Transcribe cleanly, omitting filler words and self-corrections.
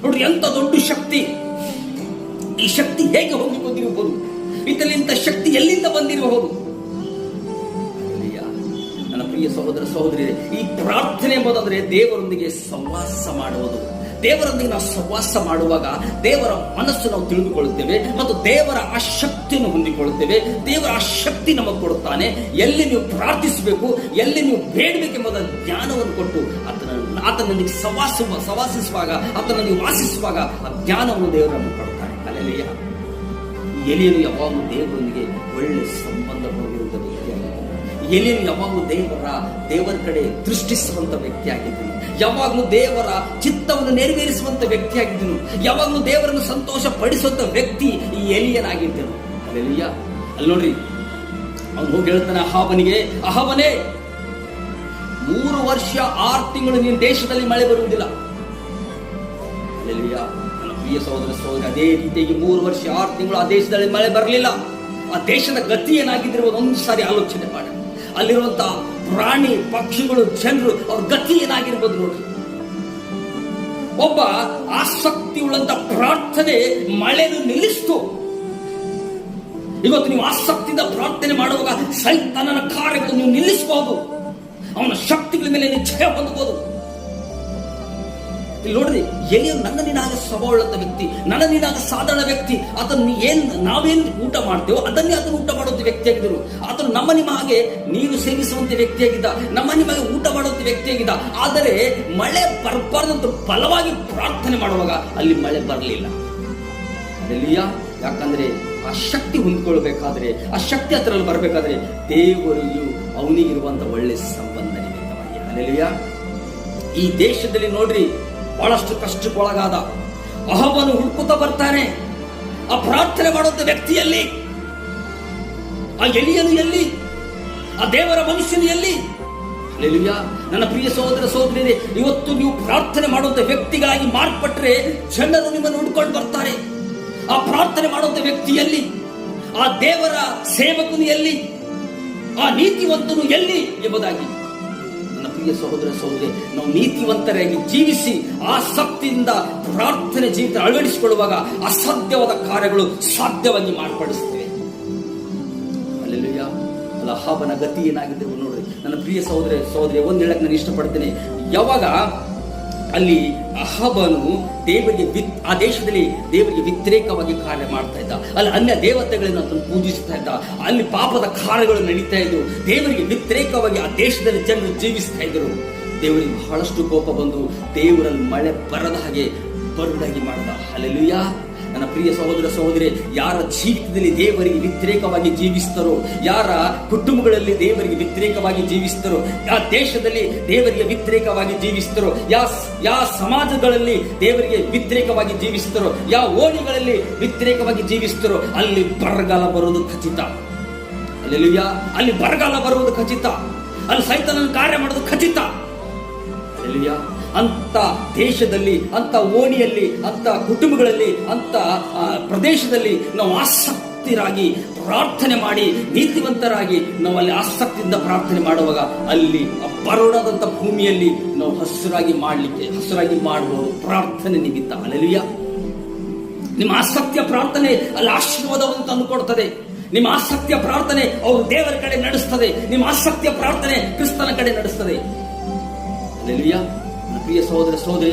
ನೋಡ್ರಿ, ಎಂತ ದೊಡ್ಡ ಶಕ್ತಿ. ಈ ಶಕ್ತಿ ಹೇಗೆ ಹೊಂದಿಕೊಂಡಿರಬಹುದು? ಇಂಥ ಶಕ್ತಿ ಎಲ್ಲಿಂದ ಬಂದಿರಬಹುದು? ನನ್ನ ಪ್ರಿಯ ಸಹೋದರ ಸಹೋದರಿಯರೇ, ಈ ಪ್ರಾರ್ಥನೆ ಎಂಬುದಾದ್ರೆ ದೇವರೊಂದಿಗೆ ಸಹವಾಸ ಮಾಡುವುದು. ದೇವರೊಂದಿಗೆ ನಾವು ಸಹವಾಸ ಮಾಡುವಾಗ ದೇವರ ಮನಸ್ಸು ನಾವು ತಿಳಿದುಕೊಳ್ಳುತ್ತೇವೆ ಮತ್ತು ದೇವರ ಆ ಶಕ್ತಿಯನ್ನು ಹೊಂದಿಕೊಳ್ಳುತ್ತೇವೆ. ದೇವರ ಆ ಶಕ್ತಿ ನಮಗೆ ಕೊಡುತ್ತಾನೆ. ಎಲ್ಲಿ ನೀವು ಪ್ರಾರ್ಥಿಸಬೇಕು, ಎಲ್ಲಿ ನೀವು ಬೇಡಬೇಕೆಂಬುದರ ಜ್ಞಾನವನ್ನು ಕೊಟ್ಟು ಆತನೊಂದಿಗೆ ಸವಾಸಿಸುವಾಗ, ಆತನೊಂದಿಗೆ ವಾಸಿಸುವಾಗ ಆ ಜ್ಞಾನವನ್ನು ದೇವರು ನಮಗೆ ಕೊಡುತ್ತಾನೆ. ಅಲ್ಲೆಲ್ಲಿಯ ಎಲಿಯನು ಯಾವಾಗಲೂ ದೇವರೊಂದಿಗೆ ಒಳ್ಳೆ ಸಂಬಂಧ ಹೊಂದಿರುವಂತ ವ್ಯಕ್ತಿಯಾಗಿದ್ದನು. ಎಲಿಯನು ಯಾವಾಗಲೂ ದೇವರ ಕಡೆ ದೃಷ್ಟಿಸುವಂತ ವ್ಯಕ್ತಿಯಾಗಿದ್ದನು. ಯಾವಾಗಲೂ ದೇವರ ಚಿತ್ತವನ್ನು ನೆರವೇರಿಸುವಂತ ವ್ಯಕ್ತಿಯಾಗಿದ್ದನು. ಯಾವಾಗಲೂ ದೇವರನ್ನು ಸಂತೋಷ ಪಡಿಸುವಂತ ವ್ಯಕ್ತಿ ಈ ಎಲಿಯನಾಗಿದ್ದನು. ಅಲ್ಲೆಲ್ಲಿಯ ಅಲ್ಲಿ ನೋಡ್ರಿ, ಅವನು ಹೋಗಿ ಹೇಳ್ತಾನೆ ಅಹಾಬನಿಗೆ, ಅಹಾಬನೇ, 3 ವರ್ಷ 6 ತಿಂಗಳು ನಿನ್ನ ದೇಶದಲ್ಲಿ ಮಳೆ ಬರುವುದಿಲ್ಲ. ಅಲ್ಲೆಲ್ಲಿಯ ನನ್ನ ಪ್ರಿಯ ಸಹೋದರ ಸಹೋದರಿ, ಅದೇ ರೀತಿಯಾಗಿ 3 ವರ್ಷ 6 ತಿಂಗಳು ಆ ದೇಶದಲ್ಲಿ ಮಳೆ ಬರಲಿಲ್ಲ. ಆ ದೇಶದ ಗತಿ ಏನಾಗಿದ್ದಿರುವುದು ಒಂದು ಸಾರಿ ಆಲೋಚನೆ ಮಾಡಿ. ಅಲ್ಲಿರುವಂತಹ ಪ್ರಾಣಿ ಪಕ್ಷಿಗಳು ಜನರು ಅವ್ರ ಗತಿ ಏನಾಗಿರ್ಬೋದು ನೋಡ್ರಿ. ಒಬ್ಬ ಆಸಕ್ತಿ ಉಳ್ಳಂತ ಪ್ರಾರ್ಥನೆ ಮಳೆಯನ್ನು ನಿಲ್ಲಿಸ್ತು. ಇವತ್ತು ನೀವು ಆಸಕ್ತಿಯಿಂದ ಪ್ರಾರ್ಥನೆ ಮಾಡುವಾಗ ಸೈತಾನನ ಕಾರ್ಯಗಳು ನೀವು ನಿಲ್ಲಿಸಬಹುದು. ಅವನ ಶಕ್ತಿಗಳ ಮೇಲೆ ನೀವು ಜಯ ಹೊಂದಬಹುದು. ಇಲ್ಲಿ ನೋಡ್ರಿ, ಎಲಿಯು ನನ್ನ ನಿನಾಗ ಸ್ವಭಾವವುಳ್ಳಂತ ವ್ಯಕ್ತಿ, ನನ್ನ ನಿನಾಗ ಸಾಧಾರಣ ವ್ಯಕ್ತಿ. ನಾವೇನ್ ಊಟ ಮಾಡ್ತೇವೋ ಅದನ್ನೇ ಅದನ್ನು ಊಟ ಮಾಡುವಂತ ವ್ಯಕ್ತಿಯಾಗಿದ್ದರು. ಆತನು ನಮ್ಮ ನಿಮ್ಮ ಹಾಗೆ ನೀರು ಸೇವಿಸುವಂತ ವ್ಯಕ್ತಿಯಾಗಿದ್ದ, ನಮ್ಮ ನಿಮಗೆ ಊಟ ಮಾಡುವಂತ ವ್ಯಕ್ತಿಯಾಗಿದ್ದ. ಆದರೆ ಮಳೆ ಬರಬಾರ್ದಂತ ಬಲವಾಗಿ ಪ್ರಾರ್ಥನೆ ಮಾಡುವಾಗ ಅಲ್ಲಿ ಮಳೆ ಬರಲಿಲ್ಲ. ಅಲ್ಲೆಲ್ಲಿಯ ಯಾಕಂದ್ರೆ ಆ ಶಕ್ತಿ ಹೊಂದ್ಕೊಳ್ಬೇಕಾದ್ರೆ, ಆ ಶಕ್ತಿ ಹತ್ರ ಬರಬೇಕಾದ್ರೆ ದೇವರಿಗೂ ಅವನಿಗಿರುವಂತ ಒಳ್ಳೆ ಸಂಬಂಧ ನಿಮಿತ್ತವಾಗಿ. ಅಲ್ಲೆಲ್ಲಿಯ ಈ ದೇಶದಲ್ಲಿ ನೋಡ್ರಿ, ಬಹಳಷ್ಟು ಕಷ್ಟಕ್ಕೊಳಗಾದ ಅಹಾಬನು ಹುಡುಕುತ್ತಾ ಬರ್ತಾನೆ. ಆ ಪ್ರಾರ್ಥನೆ ಮಾಡುವಂತ ವ್ಯಕ್ತಿಯಲ್ಲಿ, ಆ ಎಲಿಯನು ಎಲ್ಲಿ, ಆ ದೇವರ ಮನುಷ್ಯನು ಎಲ್ಲಿ? ಹಲ್ಲೆಲೂಯಾ. ನನ್ನ ಪ್ರಿಯ ಸಹೋದರ ಸಹೋದರಿಯರೇ, ಇವತ್ತು ನೀವು ಪ್ರಾರ್ಥನೆ ಮಾಡುವಂತ ವ್ಯಕ್ತಿಗಳಾಗಿ ಮಾರ್ಪಟ್ಟರೆ ಜನರು ನಿಮ್ಮನ್ನು ಹುಡುಕೊಂಡು ಬರ್ತಾರೆ. ಆ ಪ್ರಾರ್ಥನೆ ಮಾಡುವಂತ ವ್ಯಕ್ತಿಯಲ್ಲಿ, ಆ ದೇವರ ಸೇವಕನು ಎಲ್ಲಿ, ಆ ನೀತಿವಂತನು ಎಲ್ಲಿ ಎಂಬುದಾಗಿ. ನನ್ನ ಪ್ರಿಯ ಸಹೋದರ ಸಹೋದರಿ, ನಾವು ನೀತಿವಂತರಾಗಿ ಜೀವಿಸಿ ಆಸಕ್ತಿಯಿಂದ ಪ್ರಾರ್ಥನೆ ಜೀವಿತ ಅಳವಡಿಸಿಕೊಳ್ಳುವಾಗ ಅಸಾಧ್ಯವಾದ ಕಾರ್ಯಗಳು ಸಾಧ್ಯವಾಗಿ ಮಾರ್ಪಡಿಸ್ತೇವೆ. ಅಲ್ಲೆಲ್ಲೂಯಾ. ಅಹಾಬನ ಗತಿ ಏನಾಗಿದ್ದೆವು ನೋಡ್ರಿ. ನನ್ನ ಪ್ರಿಯ ಸಹೋದರ ಸಹೋದರಿ, ಒಂದ್ ಹೇಳಕ್ ನಾನು ಇಷ್ಟಪಡ್ತೇನೆ. ಯಾವಾಗ ಅಲ್ಲಿ ಅಹಾಬನು ಆ ದೇಶದಲ್ಲಿ ದೇವರಿಗೆ ವ್ಯತಿರೇಕವಾಗಿ ಕಾರ್ಯ ಮಾಡ್ತಾ ಇದ್ದ, ಅಲ್ಲಿ ಅನ್ಯ ದೇವತೆಗಳನ್ನು ಅದನ್ನು ಪೂಜಿಸ್ತಾ ಇದ್ದ, ಅಲ್ಲಿ ಪಾಪದ ಕಾರ್ಯಗಳು ನಡೀತಾ ಇದ್ವು, ದೇವರಿಗೆ ವ್ಯತಿರೇಕವಾಗಿ ಆ ದೇಶದಲ್ಲಿ ಜನರು ಜೀವಿಸ್ತಾ ಇದ್ದರು. ದೇವರಿಗೆ ಬಹಳಷ್ಟು ಕೋಪ ಬಂದು ದೇವರಲ್ಲಿ ಮಳೆ ಬರದ ಹಾಗೆ ಬರುಡಾಗಿ ಮಾಡಿದ. ಹಲ್ಲೆಲೂಯಾ. ನನ್ನ ಪ್ರಿಯ ಸಹೋದರ ಸಹೋದರಿ, ಯಾರ ಜೀವಿತದಲ್ಲಿ ದೇವರಿಗೆ ವ್ಯತಿರೇಕವಾಗಿ ಜೀವಿಸ್ತಾರೋ, ಯಾರ ಕುಟುಂಬಗಳಲ್ಲಿ ದೇವರಿಗೆ ವ್ಯತಿರೇಕವಾಗಿ ಜೀವಿಸ್ತಾರೋ, ಯಾವ ದೇಶದಲ್ಲಿ ದೇವರಿಗೆ ವ್ಯತಿರೇಕವಾಗಿ ಜೀವಿಸ್ತಾರೋ, ಯಾವ ಸಮಾಜಗಳಲ್ಲಿ ದೇವರಿಗೆ ವ್ಯತಿರೇಕವಾಗಿ ಜೀವಿಸ್ತಾರೋ, ಯಾವ ಓಣಿಗಳಲ್ಲಿ ವ್ಯತಿರೇಕವಾಗಿ ಜೀವಿಸ್ತಾರೋ, ಅಲ್ಲಿ ಬರಗಾಲ ಬರುವುದು ಖಚಿತ. ಅಲ್ಲೆಲ್ಲೂಯಾ. ಅಲ್ಲಿ ಬರಗಾಲ ಬರುವುದು ಖಚಿತ. ಅಲ್ಲಿ ಸೈತಾನನ ಕಾರ್ಯ ಮಾಡೋದು ಖಚಿತ. ಅಲ್ಲೆಲ್ಲೂಯಾ. ಅಂತ ದೇಶದಲ್ಲಿ, ಅಂತ ಓಣಿಯಲ್ಲಿ, ಅಂತ ಕುಟುಂಬಗಳಲ್ಲಿ, ಅಂತ ಪ್ರದೇಶದಲ್ಲಿ ನಾವು ಆಸಕ್ತರಾಗಿ ಪ್ರಾರ್ಥನೆ ಮಾಡಿ ನೀತಿವಂತರಾಗಿ ನಾವು ಅಲ್ಲಿ ಆಸಕ್ತಿಯಿಂದ ಪ್ರಾರ್ಥನೆ ಮಾಡುವಾಗ ಅಲ್ಲಿ ಬರೋಣಾದಂತ ಭೂಮಿಯಲ್ಲಿ ನಾವು ಹಸುರಾಗಿ ಮಾಡಬಹುದು ಪ್ರಾರ್ಥನೆ ನಿಮಿತ್ತ. ಅಲ್ಲೆಲ್ಲೂಯಾ. ನಿಮ್ಮ ಆಸಕ್ತಿಯ ಪ್ರಾರ್ಥನೆ ಅಲ್ಲಿ ಆಶೀರ್ವಾದವನ್ನು ತಂದುಕೊಡ್ತದೆ. ನಿಮ್ಮ ಆಸಕ್ತಿಯ ಪ್ರಾರ್ಥನೆ ಅವರು ದೇವರ ಕಡೆ ನಡೆಸ್ತದೆ. ನಿಮ್ಮ ಆಸಕ್ತಿಯ ಪ್ರಾರ್ಥನೆ ಕ್ರಿಸ್ತನ ಕಡೆ ನಡೆಸ್ತದೆ. ಅಲ್ಲೆಲ್ಲೂಯಾ. ಪ್ರಿಯ ಸಹೋದರ ಸಹೋದರಿ,